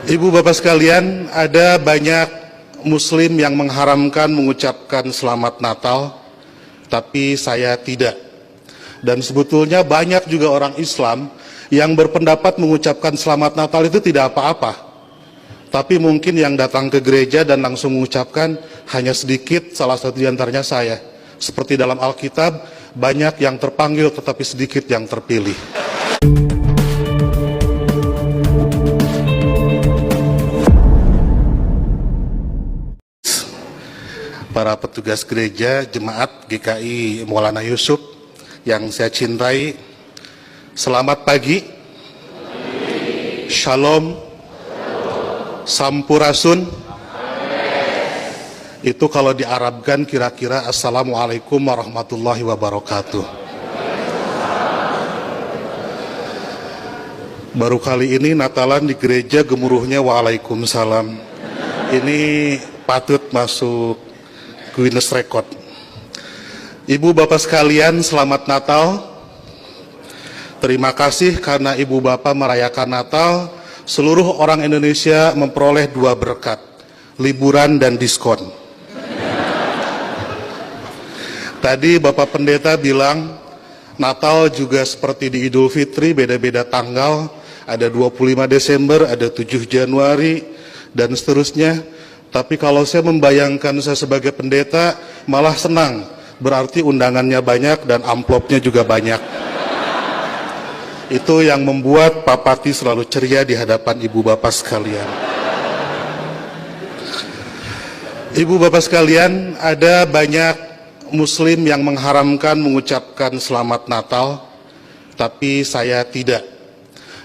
Ibu bapak sekalian, ada banyak muslim yang mengharamkan mengucapkan selamat Natal, tapi saya tidak. Dan sebetulnya banyak juga orang Islam yang berpendapat mengucapkan selamat Natal itu tidak apa-apa. Tapi mungkin yang datang ke gereja dan langsung mengucapkan hanya sedikit, salah satu di antaranya saya. Seperti dalam Alkitab, banyak yang terpanggil tetapi sedikit yang terpilih. Para petugas gereja, jemaat GKI Maulana Yusuf yang saya cintai, selamat pagi, shalom, sampurasun. Itu kalau diarabkan kira-kira assalamualaikum warahmatullahi wabarakatuh. Baru kali ini Natalan di gereja gemuruhnya waalaikumsalam. Ini patut masuk Guinness Record. Ibu bapak sekalian, selamat Natal. Terima kasih karena ibu bapak merayakan Natal. Seluruh orang Indonesia memperoleh 2 berkat, liburan dan diskon. Tadi Bapak Pendeta bilang Natal juga seperti di Idul Fitri, beda-beda tanggal. Ada 25 Desember, ada 7 Januari, dan seterusnya. Tapi kalau saya membayangkan saya sebagai pendeta, malah senang. Berarti undangannya banyak dan amplopnya juga banyak. Itu yang membuat Pak Pati selalu ceria di hadapan ibu bapak sekalian. Ibu bapak sekalian, ada banyak muslim yang mengharamkan mengucapkan selamat Natal, tapi saya tidak.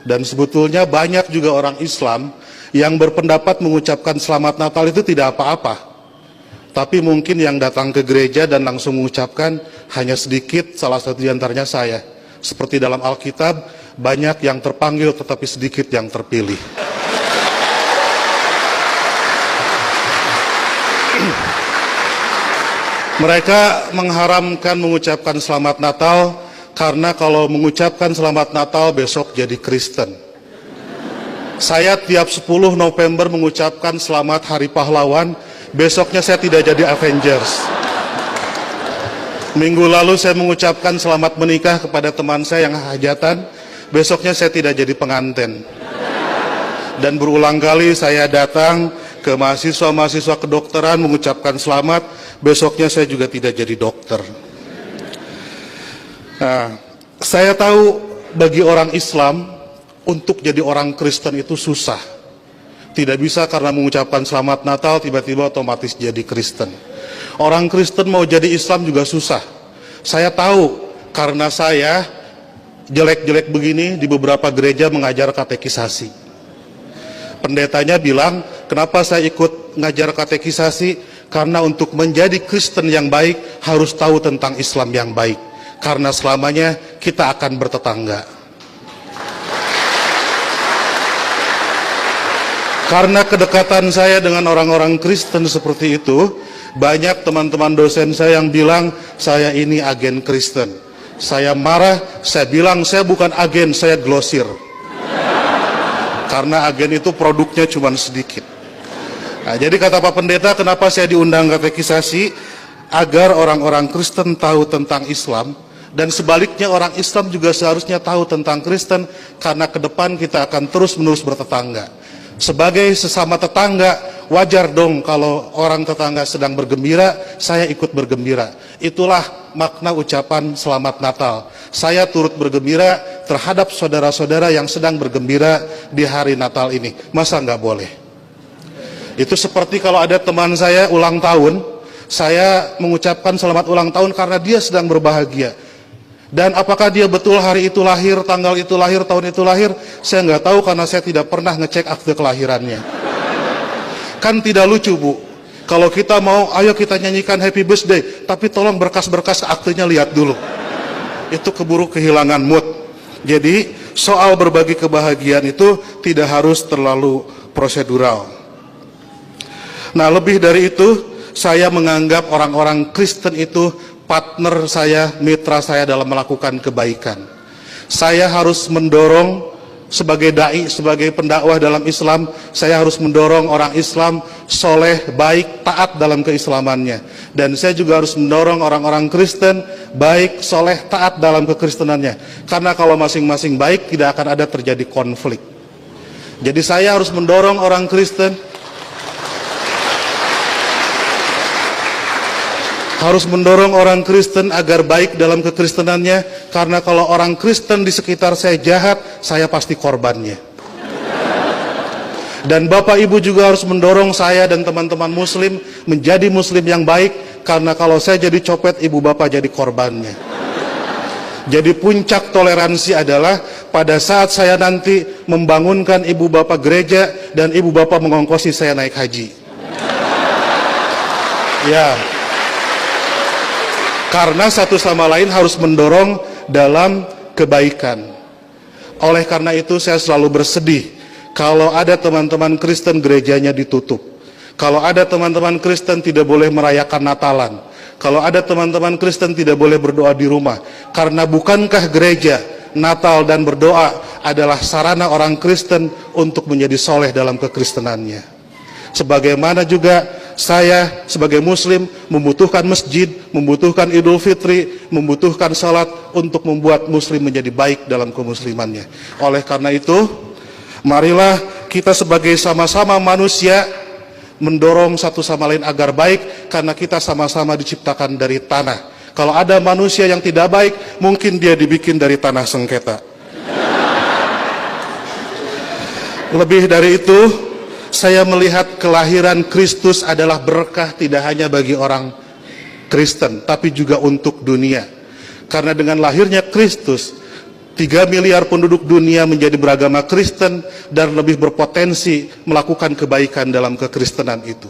Dan sebetulnya banyak juga orang Islam yang berpendapat mengucapkan selamat Natal itu tidak apa-apa. Tapi mungkin yang datang ke gereja dan langsung mengucapkan hanya sedikit, salah satu di antaranya saya. Seperti dalam Alkitab, banyak yang terpanggil tetapi sedikit yang terpilih. Mereka mengharamkan mengucapkan selamat Natal karena kalau mengucapkan selamat Natal besok jadi Kristen. Saya tiap 10 November mengucapkan selamat Hari Pahlawan, besoknya saya tidak jadi Avengers. Minggu lalu saya mengucapkan selamat menikah kepada teman saya yang hajatan, besoknya saya tidak jadi pengantin. Dan berulang kali saya datang ke mahasiswa-mahasiswa kedokteran mengucapkan selamat, besoknya saya juga tidak jadi dokter. Nah, saya tahu bagi orang Islam, untuk jadi orang Kristen itu susah. Tidak bisa karena mengucapkan selamat Natal tiba-tiba otomatis jadi Kristen. Orang Kristen mau jadi Islam juga susah. Saya tahu karena saya jelek-jelek begini di beberapa gereja mengajar katekisasi. Pendetanya bilang, kenapa saya ikut ngajar katekisasi? Karena untuk menjadi Kristen yang baik harus tahu tentang Islam yang baik. Karena selamanya kita akan bertetangga. Karena kedekatan saya dengan orang-orang Kristen seperti itu, banyak teman-teman dosen saya yang bilang, saya ini agen Kristen. Saya marah, saya bilang, saya bukan agen, saya glosir. Karena agen itu produknya cuma sedikit. Nah, jadi kata Pak Pendeta, kenapa saya diundang katekisasi? Agar orang-orang Kristen tahu tentang Islam, dan sebaliknya orang Islam juga seharusnya tahu tentang Kristen, karena ke depan kita akan terus-menerus bertetangga. Sebagai sesama tetangga, wajar dong kalau orang tetangga sedang bergembira, saya ikut bergembira. Itulah makna ucapan selamat Natal. Saya turut bergembira terhadap saudara-saudara yang sedang bergembira di hari Natal ini. Masa nggak boleh? Itu seperti kalau ada teman saya ulang tahun, saya mengucapkan selamat ulang tahun karena dia sedang berbahagia. Dan apakah dia betul hari itu lahir, tanggal itu lahir, tahun itu lahir, saya nggak tahu karena saya tidak pernah ngecek akte kelahirannya. Kan tidak lucu, Bu, kalau kita mau, ayo kita nyanyikan happy birthday, tapi tolong berkas-berkas aktenya lihat dulu. Itu keburu kehilangan mood. Jadi soal berbagi kebahagiaan itu tidak harus terlalu prosedural. Nah, lebih dari itu, saya menganggap orang-orang Kristen itu partner saya, mitra saya dalam melakukan kebaikan. Saya harus mendorong sebagai dai, sebagai pendakwah dalam Islam, saya harus mendorong orang Islam soleh, baik, taat dalam keislamannya. Dan saya juga harus mendorong orang-orang Kristen baik, soleh, taat dalam kekristenannya. Karena kalau masing-masing baik, tidak akan ada terjadi konflik. Jadi saya harus mendorong orang Kristen agar baik dalam kekristenannya, karena kalau orang Kristen di sekitar saya jahat, saya pasti korbannya. Dan Bapak Ibu juga harus mendorong saya dan teman-teman Muslim menjadi Muslim yang baik, karena kalau saya jadi copet, Ibu Bapak jadi korbannya. Jadi puncak toleransi adalah pada saat saya nanti membangunkan Ibu Bapak gereja dan Ibu Bapak mengongkosi saya naik haji. Ya. Karena satu sama lain harus mendorong dalam kebaikan. Oleh karena itu saya selalu bersedih kalau ada teman-teman Kristen gerejanya ditutup. Kalau ada teman-teman Kristen tidak boleh merayakan Natalan. Kalau ada teman-teman Kristen tidak boleh berdoa di rumah. Karena bukankah gereja, Natal dan berdoa adalah sarana orang Kristen untuk menjadi soleh dalam kekristenannya. Sebagaimana juga saya sebagai Muslim membutuhkan masjid, membutuhkan Idul Fitri, membutuhkan salat untuk membuat Muslim menjadi baik dalam kemuslimannya. Oleh karena itu, marilah kita sebagai sama-sama manusia mendorong satu sama lain agar baik, karena kita sama-sama diciptakan dari tanah. Kalau ada manusia yang tidak baik, mungkin dia dibikin dari tanah sengketa. Lebih dari itu, saya melihat kelahiran Kristus adalah berkah tidak hanya bagi orang Kristen, tapi juga untuk dunia. Karena dengan lahirnya Kristus, 3 miliar penduduk dunia menjadi beragama Kristen dan lebih berpotensi melakukan kebaikan dalam kekristenan itu.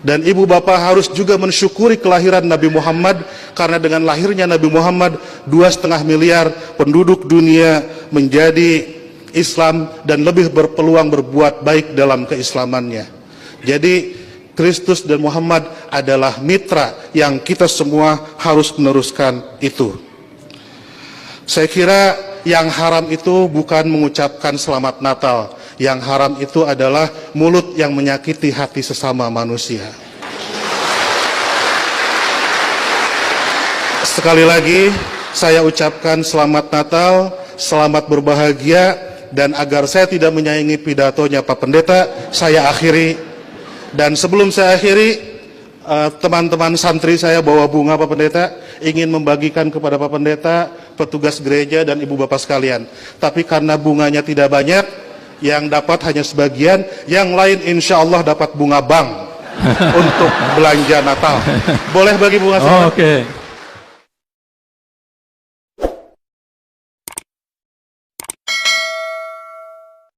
Dan Ibu Bapak harus juga mensyukuri kelahiran Nabi Muhammad, karena dengan lahirnya Nabi Muhammad, 2,5 miliar penduduk dunia menjadi Islam dan lebih berpeluang berbuat baik dalam keislamannya. Jadi Kristus dan Muhammad adalah mitra yang kita semua harus meneruskan itu. Saya kira yang haram itu bukan mengucapkan selamat Natal. Yang haram itu adalah mulut yang menyakiti hati sesama manusia. Sekali lagi saya ucapkan selamat Natal, selamat berbahagia. Dan agar saya tidak menyaingi pidatonya Pak Pendeta, saya akhiri. Dan sebelum saya akhiri, teman-teman santri saya bawa bunga Pak Pendeta, ingin membagikan kepada Pak Pendeta, petugas gereja dan Ibu Bapak sekalian. Tapi karena bunganya tidak banyak, yang dapat hanya sebagian, yang lain insya Allah dapat bunga bank untuk belanja Natal. Boleh bagi bunga? Oke.